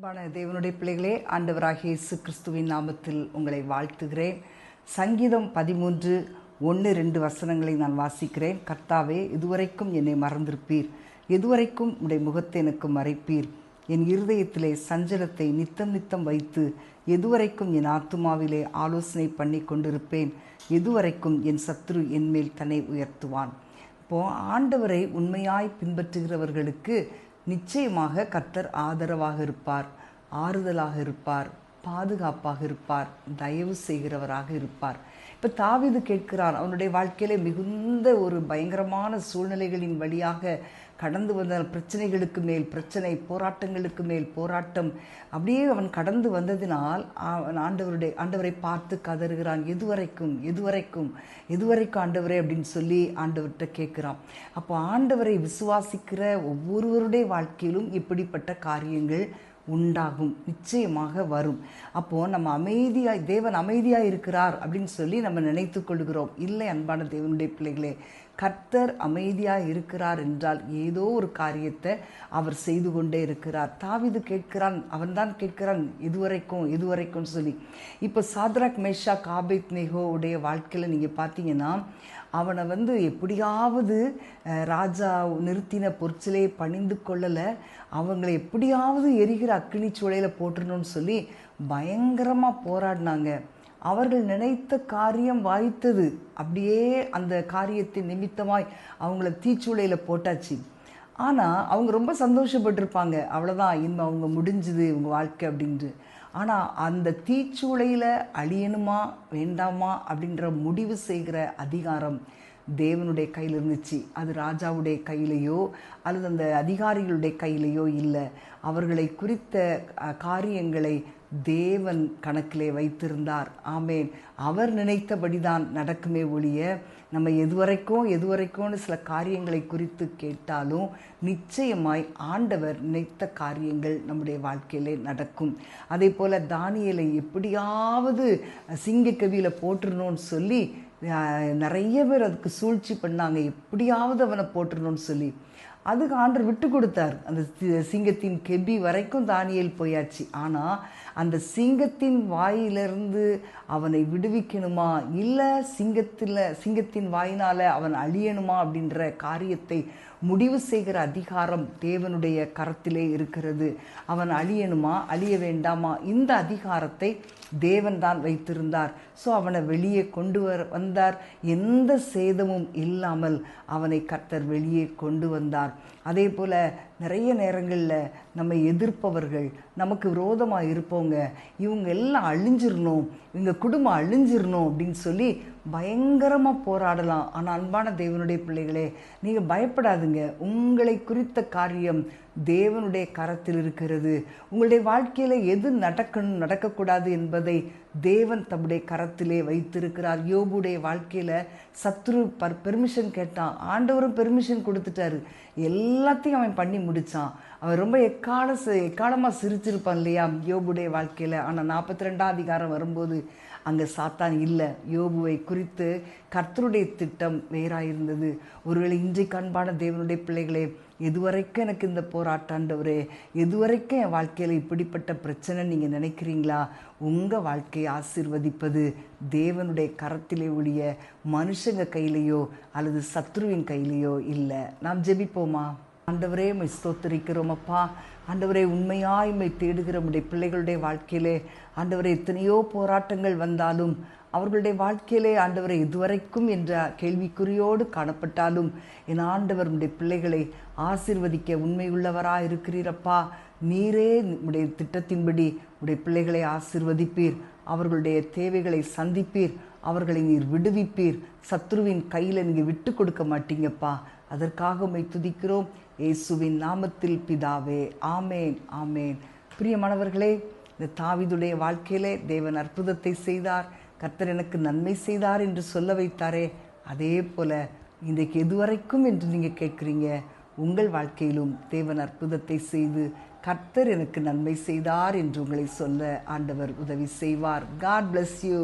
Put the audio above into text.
அன்பான தேவனுடைய பிள்ளைகளே, ஆண்டவராகிய இயேசு கிறிஸ்துவின் நாமத்தில் உங்களை வாழ்த்துகிறேன். சங்கீதம் 13:1-2 வசனங்களை நான் வாசிக்கிறேன். கர்த்தாவே, இதுவரைக்கும் என்னை மறந்திருப்பீர், எதுவரைக்கும் உம்முடைய முகத்தை எனக்கு மறைப்பீர். என் இருதயத்திலே சஞ்சலத்தை நித்தம் நித்தம் வைத்து எதுவரைக்கும் என் ஆத்துமாவிலே ஆலோசனை பண்ணி கொண்டிருப்பேன். எதுவரைக்கும் என் சத்துரு என்மேல் தன்னை உயர்த்துவான். இப்போது ஆண்டவரை உண்மையாய் பின்பற்றுகிறவர்களுக்கு நிச்சயமாக கர்த்தர் ஆதரவாக இருப்பார், ஆறுதலாக இருப்பார், பாதுகாப்பாக இருப்பார், தயவு செய்கிறவராக இருப்பார். இப்போ தாவீது கேட்கிறார், அவனுடைய வாழ்க்கையிலே மிகுந்த ஒரு பயங்கரமான சூழ்நிலைகளின் வழியாக கடந்து வந்த பிரச்சனைகளுக்கு மேல் பிரச்சனை, போராட்டங்களுக்கு மேல் போராட்டம், அப்படியே அவன் கடந்து வந்ததினால் அவன் ஆண்டவரை பார்த்து கதறுகிறான். எதுவரைக்கும் எதுவரைக்கும் எதுவரைக்கும் ஆண்டவரே அப்படின்னு சொல்லி ஆண்டவர்கிட்ட கேட்குறான். அப்போ ஆண்டவரை விசுவாசிக்கிற ஒவ்வொருவருடைய வாழ்க்கையிலும் இப்படிப்பட்ட காரியங்கள் உண்டாகும், நிச்சயமாக வரும். அப்போது நம்ம தேவன் அமைதியாக இருக்கிறார் அப்படின்னு சொல்லி நம்ம நினைத்து கொள்கிறோம். இல்லை அன்பான தேவனுடைய பிள்ளைகளே, கர்த்தர் அமைதியாக இருக்கிறார் என்றால் ஏதோ ஒரு காரியத்தை அவர் செய்து கொண்டே இருக்கிறார். தாவீது கேட்கிறான், அவன்தான் கேட்கிறான் எதுவரைக்கும் எதுவரைக்கும் சொல்லி. இப்போ சாத்ராக், மேஷாக், ஆபேத்நேகோ உடைய வாழ்க்கையில் நீங்கள் பார்த்தீங்கன்னா, அவனை எப்படியாவது ராஜா நிறுத்தின பொற்சிலையை பணிந்து கொள்ளலை, அவங்களை எப்படியாவது எரிகிற அக்கினி சூளையில் போட்டுருணும்னு சொல்லி பயங்கரமாக போராடினாங்க. அவர்கள் நினைத்த காரியம் வாய்த்தது. அப்படியே அந்த காரியத்தின் நிமித்தமாய் அவங்கள தீச்சூளையில் போட்டாச்சு. ஆனால் அவங்க ரொம்ப சந்தோஷப்பட்டிருப்பாங்க, அவ்வளோதான் இனிமே அவங்க முடிஞ்சுது இவங்க வாழ்க்கை அப்படின்ட்டு. ஆனால் அந்த தீச்சூளையில் அழியணுமா வேண்டாமா அப்படின்ற முடிவு செய்கிற அதிகாரம் தேவனுடைய கையில் இருந்துச்சு. அது ராஜாவுடைய கையிலையோ அல்லது அந்த அதிகாரிகளுடைய கையிலையோ இல்லை. அவர்களை குறித்த காரியங்களை தேவன் கணக்கிலே வைத்திருந்தார். ஆமேன். அவர் நினைத்தபடிதான் நடக்குமே ஒழிய, நம்ம எதுவரைக்கும்னு சில காரியங்களை குறித்து கேட்டாலும் நிச்சயமாய் ஆண்டவர் நினைத்த காரியங்கள் நம்முடைய வாழ்க்கையிலே நடக்கும். அதே போல் தானியேலை எப்படியாவது சிங்கக்கவியில் போட்டுருணும்னு சொல்லி நிறைய பேர் அதுக்கு சூழ்ச்சி பண்ணாங்க, எப்படியாவது அவனை போட்டுருணும்னு சொல்லி. அதுக்கு ஆண்டவர் விட்டு கொடுத்தார். அந்த சிங்கத்தின் கெபி வரைக்கும் தானியேல் போயாச்சு. ஆனால் அந்த சிங்கத்தின் வாயிலிருந்து அவனை விடுவிக்கணுமா இல்லை சிங்கத்தின் வாயினால் அவன் அழியணுமா அப்படின்ற காரியத்தை முடிவு செய்கிற அதிகாரம் தேவனுடைய கரத்திலே இருக்கிறது. அவன் அழியணுமா அழிய வேண்டாமா, இந்த அதிகாரத்தை தேவன் தான் வைத்திருந்தார். ஸோ அவனை வெளியே கொண்டு வந்தார். எந்த சேதமும் இல்லாமல் அவனை கர்த்தர் வெளியே கொண்டு வந்தார். அதே போல் நிறைய நேரங்களில் நம்ம எதிர்ப்பவர்கள், நமக்கு விரோதமாக இருப்பவங்க, இவங்க எல்லாம் அழிஞ்சிடணும், இவங்க குடும்பம் அழிஞ்சிடணும் அப்படின்னு சொல்லி பயங்கரமாக போராடலாம். ஆனால் அன்பான தேவனுடைய பிள்ளைகளே, நீங்கள் பயப்படாதுங்க. உங்களை குறித்த காரியம் தேவனுடைய கரத்தில் இருக்கிறது. உங்களுடைய வாழ்க்கையில் எது நடக்கணும் நடக்கக்கூடாது என்பதை தேவன் தம்முடைய கரத்திலே வைத்திருக்கிறார். யோபுடைய வாழ்க்கையில் சத்ரு பெர்மிஷன் கேட்டான், ஆண்டவரும் பெர்மிஷன் கொடுத்துட்டாரு. எல்லாத்தையும் அவன் பண்ணி முடித்தான். அவன் ரொம்ப எக்காலமாக சிரிச்சிருப்பான் இல்லையா யோபுடைய வாழ்க்கையில். ஆனால் 42ஆம் அதிகாரம் வரும்போது அங்கே சாத்தான் இல்லை. யோபுவை குறித்து கர்த்தருடைய திட்டம் வேறாயிருந்தது. ஒருவேளை இன்றைக்கு அன்பான தேவனுடைய பிள்ளைகளே, எதுவரைக்கும் எனக்கு இந்த போராட்டாண்டவரே, எதுவரைக்கும் என் வாழ்க்கையில் இப்படிப்பட்ட பிரச்சனை நீங்கள் நினைக்கிறீங்களா? உங்கள் வாழ்க்கையை ஆசீர்வதிப்பது தேவனுடைய கரத்திலே ஒழிய மனுஷங்க கையிலையோ அல்லது சத்ருவின் கையிலையோ இல்லை. நாம் ஜெபிப்போமா? ஆண்டவரே, உம்மை ஸ்தோத்திரிக்கிறோம் அப்பா. ஆண்டவரே, உண்மையாய் உம்மை தேடுகிற உம்முடைய பிள்ளைகளுடைய வாழ்க்கையிலே ஆண்டவரே எத்தனையோ போராட்டங்கள் வந்தாலும் அவர்களுடைய வாழ்க்கையிலே ஆண்டவரை இதுவரைக்கும் என்ற கேள்விக்குறியோடு காணப்பட்டாலும் என் ஆண்டவர் உடைய பிள்ளைகளை ஆசீர்வதிக்க உண்மையுள்ளவராக இருக்கிறீரப்பா. நீரே உடைய திட்டத்தின்படி உடைய பிள்ளைகளை ஆசீர்வதிப்பீர், அவர்களுடைய தேவைகளை சந்திப்பீர், அவர்களை நீர் விடுவிப்பீர். சத்ருவின் கையில் நீங்கள் விட்டு கொடுக்க மாட்டீங்கப்பா. அதற்காக உம்மை துதிக்கிறோம் இயேசுவின் நாமத்தில் பிதாவே, ஆமேன் ஆமேன். பிரியமானவர்களே, இந்த தாவீதுடைய வாழ்க்கையிலே தேவன் அற்புதத்தை செய்தார். கர்த்தர் எனக்கு நன்மை செய்தார் என்று சொல்ல வைத்தாரே, அதே போல் இன்றைக்கு எதுவரைக்கும் என்று நீங்கள் கேட்குறீங்க. உங்கள் வாழ்க்கையிலும் தேவன் அற்புதத்தை செய்து கர்த்தர் எனக்கு நன்மை செய்தார் என்று உங்களை சொல்ல ஆண்டவர் உதவி செய்வார். God bless you.